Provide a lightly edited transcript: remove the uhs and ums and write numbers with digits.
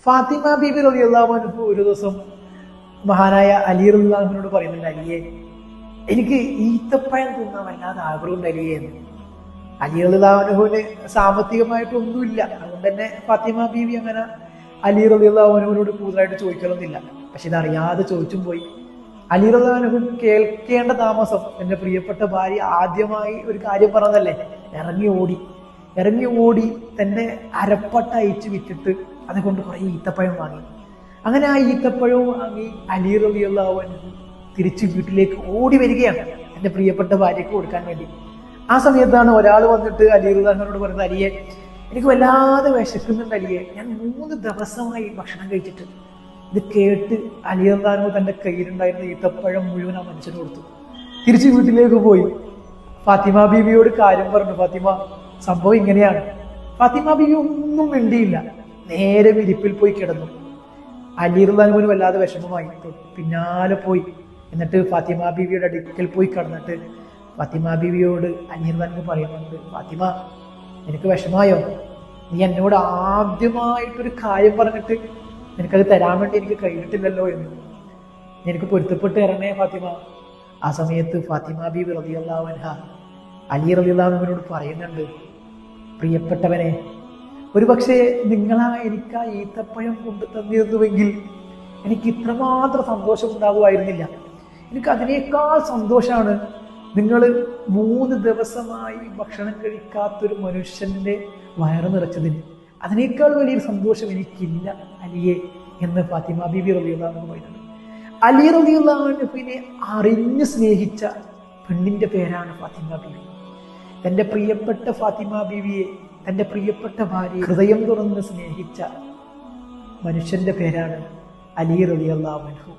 ഫാത്തിമ ബീബി റളിയല്ലാഹു അൻഹു ഒരു ദിവസം മഹാനായ അലി റളിയല്ലാഹു അൻഹുവിനോട് പറയുന്നുണ്ട്, അലിയെ, എനിക്ക് ഈത്തപ്പഴം തിന്നാൻ വല്ലാതെ ആഗ്രഹമുണ്ട് അലിയെ എന്ന്. അലി റളിയല്ലാഹു അൻഹുവിന് സാമ്പത്തികമായിട്ടൊന്നുമില്ല. അതുകൊണ്ട് തന്നെ ഫാത്തിമ ബീവി അങ്ങനെ അലി റളിയല്ലാഹു അൻഹുവിനോട് കൂടുതലായിട്ട് ചോദിക്കണമെന്നില്ല. പക്ഷെ ഇതറിയാതെ ചോദിച്ചും പോയി. അലി റളിയല്ലാഹു അൻഹു കേൾക്കേണ്ട താമസം എന്റെ പ്രിയപ്പെട്ട ഭാര്യ ആദ്യമായി ഒരു കാര്യം പറഞ്ഞതല്ലേ, ഇറങ്ങി ഓടി തന്റെ അരപ്പട്ട അയച്ചു വിറ്റിട്ട് അതുകൊണ്ട് കുറെ ഈത്തപ്പഴം വാങ്ങി. അങ്ങനെ ആ ഈത്തപ്പഴവും വാങ്ങി അലി റളിയല്ലാഹു അൻഹു തിരിച്ചു വീട്ടിലേക്ക് ഓടി വരികയാണ് എന്റെ പ്രിയപ്പെട്ട ഭാര്യയ്ക്ക് കൊടുക്കാൻ വേണ്ടി. ആ സമയത്താണ് ഒരാൾ വന്നിട്ട് അലി റളിയല്ലാഹു അൻഹുവിനോട് പറയുന്നത്, അലിയെ, എനിക്ക് വല്ലാതെ വിശക്കുന്നുണ്ട് അലിയെ, ഞാൻ 3 ദിവസമായി ഭക്ഷണം കഴിച്ചിട്ട്. ഇത് കേട്ട് അലി റളിയല്ലാഹു അൻഹു തന്റെ കയ്യിലുണ്ടായിരുന്ന ഈത്തപ്പഴം മുഴുവൻ ആ മനുഷ്യന് കൊടുത്തു. തിരിച്ചു വീട്ടിലേക്ക് പോയി ഫാത്തിമ ബീവിയോട് കാര്യം പറഞ്ഞു. ഫാത്തിമ, സംഭവം ഇങ്ങനെയാണ്. ഫാത്തിമ ബീവി ഒന്നും മിണ്ടിയില്ല, നേരെ വിരിപ്പിൽ പോയി കിടന്നു. അലി റളിയല്ലാഹു അൻഹുവിന് വല്ലാതെ വിഷമമായി, പിന്നാലെ പോയി. എന്നിട്ട് ഫാത്തിമ ബീവിയുടെ അടുക്കൽ പോയി കിടന്നിട്ട് ഫാത്തിമ ബീവിയോട് അലി റളിയല്ലാഹു അൻഹു പറയുന്നുണ്ട്, ഫാത്തിമ, നിനക്ക് വിഷമായോ? നീ എന്നോട് ആദ്യമായിട്ടൊരു കാര്യം പറഞ്ഞിട്ട് നിനക്കത് തരാൻ വേണ്ടി എനിക്ക് കഴിഞ്ഞിട്ടില്ലല്ലോ എന്ന്. നിനക്ക് പൊരുത്തപ്പെട്ട് തരണേ ഫാത്തിമ. ആ സമയത്ത് ഫാത്തിമ ബീവി റളിയല്ലാഹു അൻഹ അലി റളിയല്ലാഹു അൻഹുവിനോട് പറയുന്നുണ്ട്, പ്രിയപ്പെട്ടവനെ, ഒരു പക്ഷേ നിങ്ങളാ എനിക്ക് ആ ഈത്തപ്പഴം കൊണ്ടു തന്നിരുന്നുവെങ്കിൽ എനിക്ക് ഇത്രമാത്രം സന്തോഷം ഉണ്ടാകുമായിരുന്നില്ല. എനിക്ക് അതിനേക്കാൾ സന്തോഷമാണ് നിങ്ങൾ 3 ദിവസമായി ഭക്ഷണം കഴിക്കാത്തൊരു മനുഷ്യന്റെ വയറ് നിറച്ചതിന്. അതിനേക്കാൾ വലിയൊരു സന്തോഷം എനിക്കില്ല അലിയെ എന്ന് ഫാത്തിമ ബീബി റളിയല്ലാഹു അൻഹു പറയുന്നത്. അലി റളിയല്ലാഹു അൻഹുവിനെ അറിഞ്ഞു സ്നേഹിച്ച പെണ്ണിന്റെ പേരാണ് ഫാത്തിമ ബീവി. തന്റെ പ്രിയപ്പെട്ട ഫാത്തിമ ബീവിയെ, തന്റെ പ്രിയപ്പെട്ട ഭാര്യയെ ഹൃദയം തുറന്ന് സ്നേഹിച്ച മനുഷ്യന്റെ പേരാണ് അലി റളിയല്ലാഹു അൻഹു.